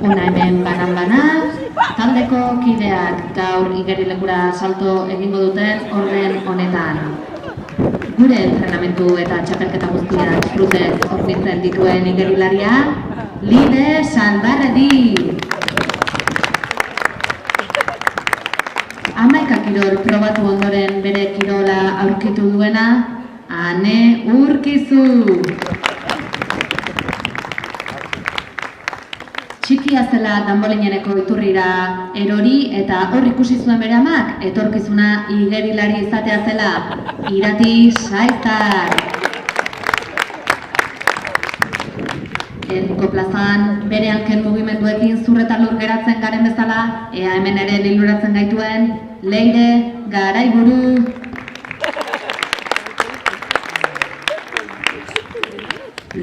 Una hemen banan-bana, taldeko kideak gaur igerilekura salto egingo duten orden honetan. Gure entrenamentu eta txapelketa guztiak disfrutez hornitzen dituen igerilaria, Lide Salbarredi. 11 kirol probatu ondoren bere kirola aurkitu duena, Ane Urkizu. Txikia zela danbolineneko iturrira erori eta hor ikusi zuen bere amak etorkizuna igerilari izatea zela, Irati Saizar. Erdiko plazan bere hanken mugimenduekin zurretan lur geratzen garen bezala, ea hemen ere liluratzen gaituen, Leire Garaiburu.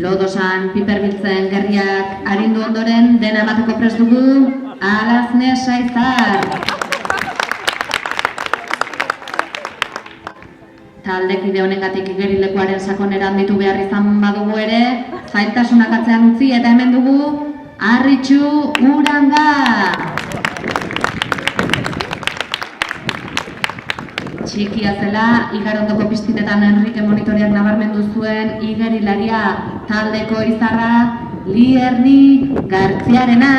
Lodosan piper biltzen gerriak arindu ondoren dena emateko prest dugu, Alazne Saizar. Taldekide honengatik igerilekuaren sakonera handitu behar izan badugu ere, zailtasunak atzean utzi eta hemen dugu, Arritxu Uranga. Txikia zela, igarondoko piztinetan Enrique monitoreak nabarmendu zuen igerilaria, taldeko izarra, Lierni Gartziarena.